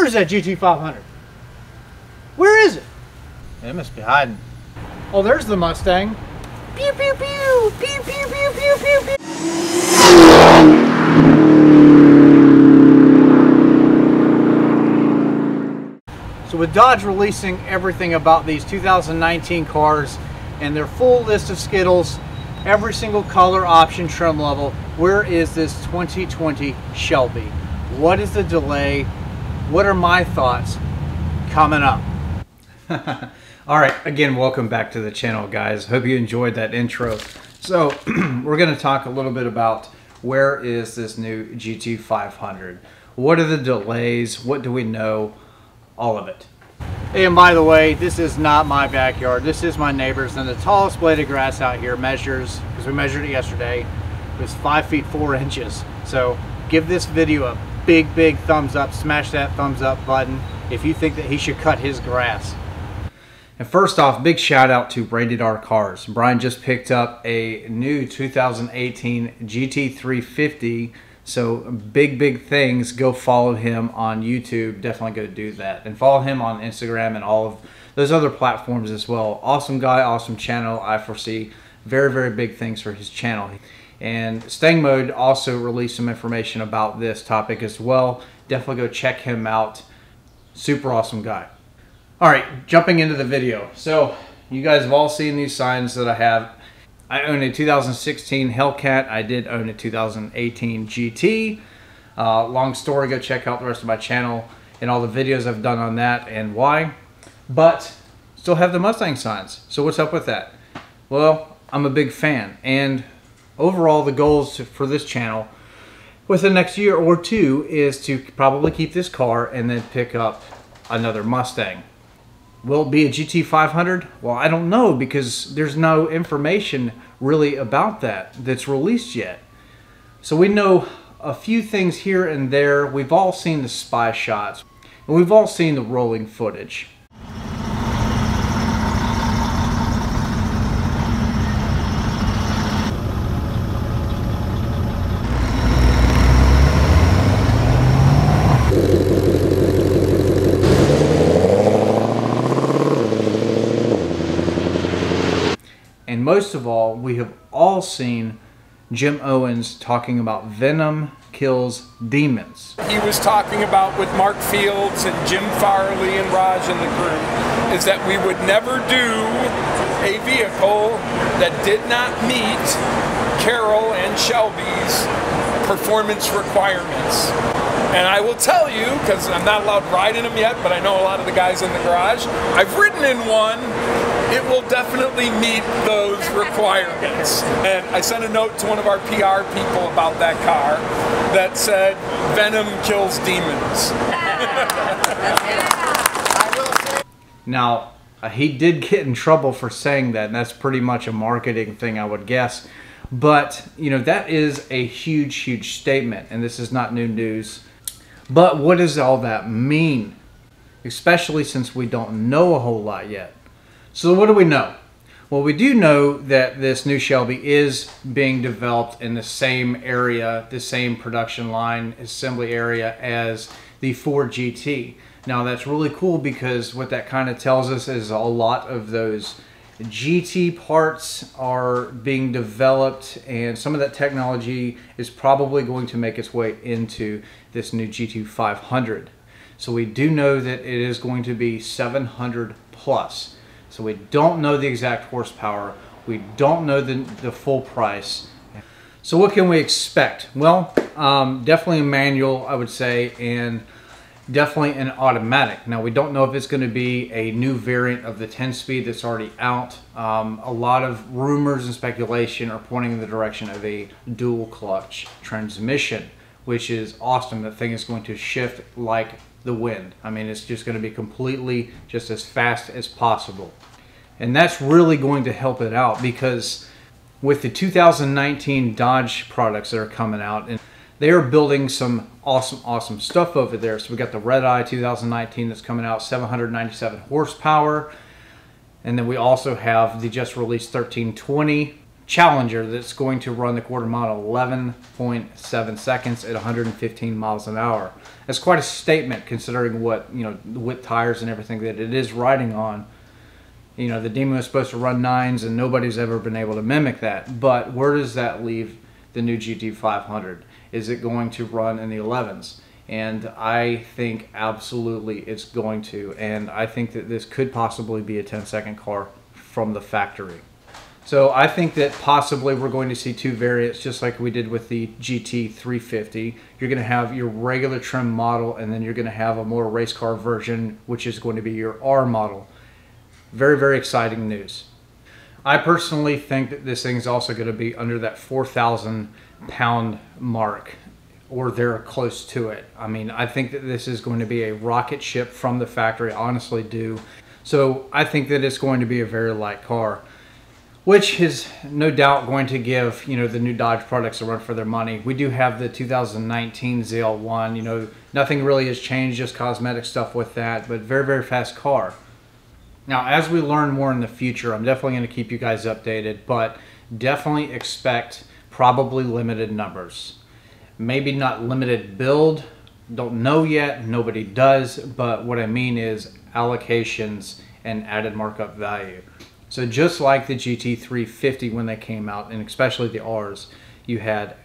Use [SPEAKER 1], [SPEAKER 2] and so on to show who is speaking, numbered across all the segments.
[SPEAKER 1] Where's that GT500? Where is it?
[SPEAKER 2] It must be hiding.
[SPEAKER 1] Oh, there's the Mustang. Pew, pew, pew. Pew, pew, pew, pew, pew, pew. So with Dodge releasing everything about these 2019 cars and their full list of Skittles, every single color, option, trim level, where is this 2020 Shelby? What is the delay? What are my thoughts? Coming up. All right, again, welcome back to the channel, guys. Hope you enjoyed that intro. So we're going to talk a little bit about where is this new GT500? What are the delays? What do we know? All of it. And by the way, this is not my backyard. This is my neighbor's, and the tallest blade of grass out here measures, because we measured it yesterday, was 5 feet 4 inches. So give this video a big, big thumbs up. Smash that thumbs up button if you think that he should cut his grass. And first off, big shout out to Rated R Cars. Brian just picked up a new 2018 GT350. So big things. Go follow him on YouTube. Definitely go do that. And follow him on Instagram and all of those other platforms as well. Awesome guy, awesome channel. I foresee very big things for his channel. And Stangmode also released some information about this topic as well. Definitely go check him out. Super awesome guy. All right, jumping into the video. So you guys have all seen these signs that I have. I own a 2016 Hellcat. I did own a 2018 GT. Long story, go check out the rest of my channel and all the videos I've done on that and why. But still have the Mustang signs. So what's up with that? Well, I'm a big fan. And overall, the goals for this channel within the next year or two is to probably keep this car and then pick up another Mustang. Will it be a GT500? Well, I don't know, because there's no information really about that that's released yet. So we know a few things here and there. We've all seen the spy shots, and we've all seen the rolling footage. And most of all, we have all seen Jim Owens talking about venom kills demons.
[SPEAKER 3] He was talking about with Mark Fields and Jim Farley and Raj and the crew, is that we would never do a vehicle that did not meet Carroll and Shelby's performance requirements. And I will tell you, because I'm not allowed to ride in them yet, but I know a lot of the guys in the garage, I've ridden in one. It will definitely meet those requirements. And I sent a note to one of our PR people about that car that said, venom kills demons.
[SPEAKER 1] Now, he did get in trouble for saying that, and that's pretty much a marketing thing, I would guess. But, you know, that is a huge statement, and this is not new news. But what does all that mean? Especially since we don't know a whole lot yet. So what do we know? Well, we do know that this new Shelby is being developed in the same area, the same production line, assembly area as the Ford GT. Now that's really cool, because what that kind of tells us is a lot of those GT parts are being developed, and some of that technology is probably going to make its way into this new GT500. So we do know that it is going to be 700 plus. So we don't know the exact horsepower. We don't know the full price. So what can we expect? Well, definitely a manual, I would say, and definitely an automatic. Now, we don't know if it's going to be a new variant of the 10-speed that's already out. A lot of rumors and speculation are pointing in the direction of a dual clutch transmission, which is awesome. That thing is going to shift like the wind. I mean, it's just going to be completely just as fast as possible. And that's really going to help it out, because with the 2019 Dodge products that are coming out, and they are building some awesome stuff over there. So we got the Red Eye 2019 that's coming out, 797 horsepower. And then we also have the just released 1320 Challenger that's going to run the quarter mile 11.7 seconds at 115 miles an hour. That's quite a statement considering what, you know, the width tires and everything that it is riding on. You know, the Demon was supposed to run 9s and nobody's ever been able to mimic that. But where does that leave the new GT500? Is it going to run in the 11s? And I think absolutely it's going to. And I think that this could possibly be a 10-second car from the factory. So I think that possibly we're going to see 2 variants, just like we did with the GT350. You're going to have your regular trim model, and then you're going to have a more race car version, which is going to be your R model. Very, very exciting news. I personally think that this thing is also going to be under that 4,000 pound mark, or they're close to it. I mean, I think that this is going to be a rocket ship from the factory, I honestly do. So I think that it's going to be a very light car, which is no doubt going to give, you know, the new Dodge products a run for their money. We do have the 2019 ZL1, you know, nothing really has changed, just cosmetic stuff with that, but very, very fast car. Now, as we learn more in the future, I'm definitely going to keep you guys updated, but definitely expect probably limited numbers. Maybe not limited build, don't know yet, nobody does, but what I mean is allocations and added markup value. So just like the GT350 when they came out, and especially the Rs, you had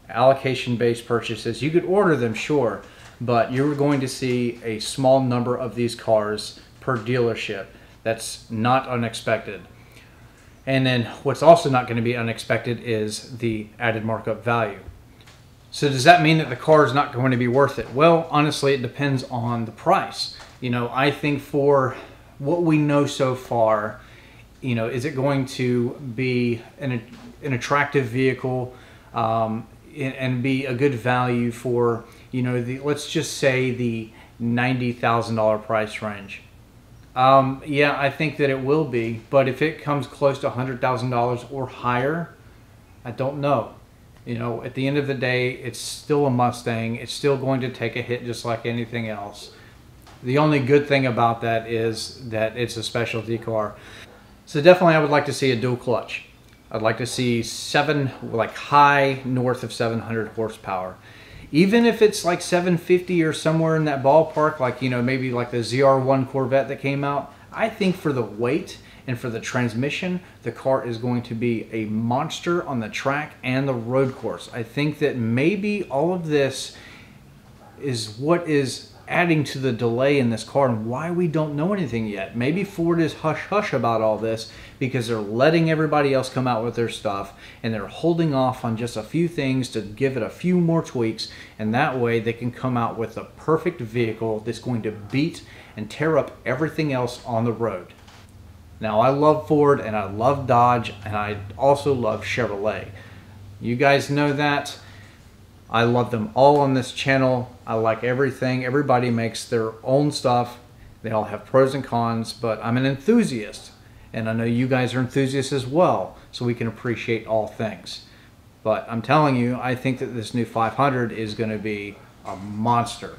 [SPEAKER 1] allocation-based purchases. You could order them, sure, but you were going to see a small number of these cars per dealership. That's not unexpected. And then what's also not going to be unexpected is the added markup value. So does that mean that the car is not going to be worth it? Well, honestly, it depends on the price. You know, I think for what we know so far, you know, is it going to be an attractive vehicle and be a good value for, you know, let's just say the $90,000 price range? Yeah, I think that it will be, but if it comes close to $100,000 or higher, I don't know. You know, at the end of the day, it's still a Mustang. It's still going to take a hit just like anything else. The only good thing about that is that it's a specialty car. So definitely I would like to see a dual clutch. I'd like to see high north of 700 horsepower. Even if it's like 750 or somewhere in that ballpark, like, you know, maybe like the ZR1 Corvette that came out, I think for the weight and for the transmission, the car is going to be a monster on the track and the road course. I think that maybe all of this is what is adding to the delay in this car and why we don't know anything yet. Maybe Ford is hush-hush about all this because they're letting everybody else come out with their stuff and they're holding off on just a few things to give it a few more tweaks, and that way they can come out with a perfect vehicle that's going to beat and tear up everything else on the road. Now, I love Ford and I love Dodge and I also love Chevrolet. You guys know that. I love them all on this channel. I like everything. Everybody makes their own stuff. They all have pros and cons, but I'm an enthusiast. And I know you guys are enthusiasts as well, so we can appreciate all things. But I'm telling you, I think that this new 500 is going to be a monster.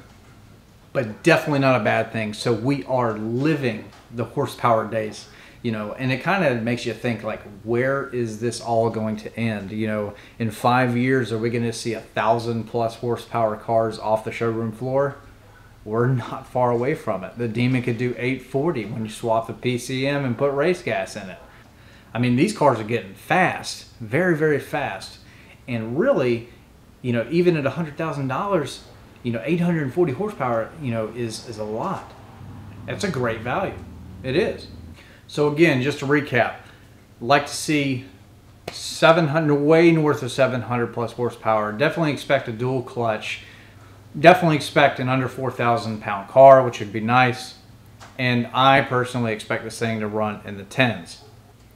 [SPEAKER 1] But definitely not a bad thing. So we are living the horsepower days. You know, and it kind of makes you think, like, where is this all going to end? You know, in 5 years, are we going to see 1,000+ horsepower cars off the showroom floor? We're not far away from it. The Demon could do 840 when you swap the PCM and put race gas in it. I mean, these cars are getting fast, very, very fast. And really, you know, even at $100,000, you know, 840 horsepower, you know, is a lot. That's a great value. It is. So again, just to recap, like to see 700, way north of 700+ horsepower. Definitely expect a dual clutch. Definitely expect an under 4,000 pound car, which would be nice. And I personally expect this thing to run in the 10s.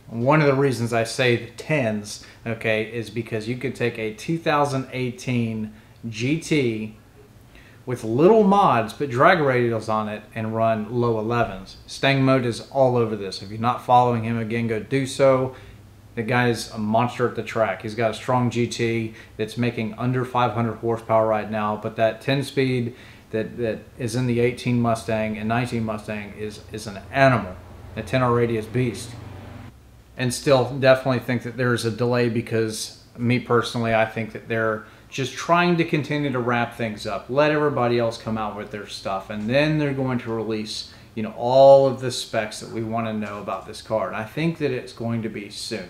[SPEAKER 1] One of the reasons I say the 10s, okay, is because you could take a 2018 GT with little mods, but drag radials on it, and run low 11s. Stangmode is all over this. If you're not following him, again, go do so. The guy is a monster at the track. He's got a strong GT that's making under 500 horsepower right now, but that 10-speed that is in the 18 Mustang and 19 Mustang is an animal, a 10R radius beast. and still definitely think that there's a delay because me personally, I think that they're just trying to continue to wrap things up, let everybody else come out with their stuff, and then they're going to release, you know, all of the specs that we want to know about this car. And I think that it's going to be soon.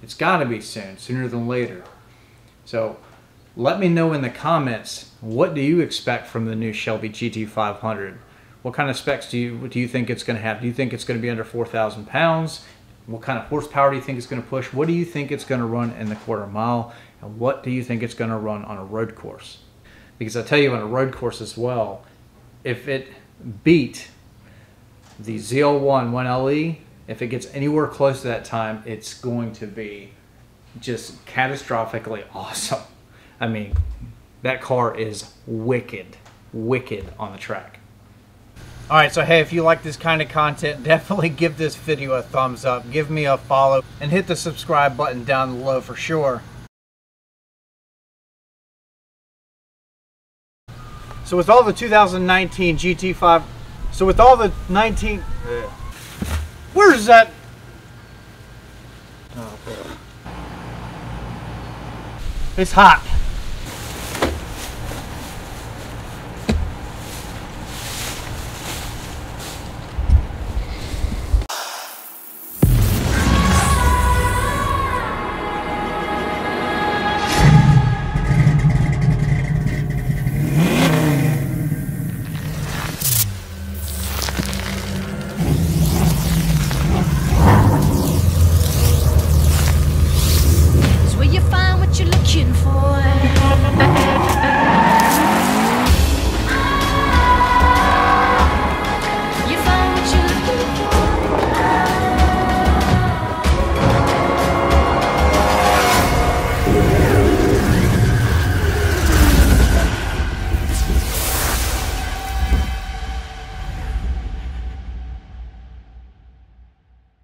[SPEAKER 1] It's got to be soon, sooner than later. So let me know in the comments, what do you expect from the new Shelby GT500? What kind of specs do you think it's going to have? Do you think it's going to be under 4,000 pounds? What kind of horsepower do you think it's going to push? What do you think it's going to run in the quarter mile? And what do you think it's going to run on a road course? Because I tell you, on a road course as well, if it beat the ZL1 1LE, if it gets anywhere close to that time, it's going to be just catastrophically awesome. I mean, that car is wicked on the track. All right, so hey, if you like this kind of content, definitely give this video a thumbs up, give me a follow, and hit the subscribe button down below for sure. So with all the 2019 GT5, so with all the 19, where's that? Oh, it's hot.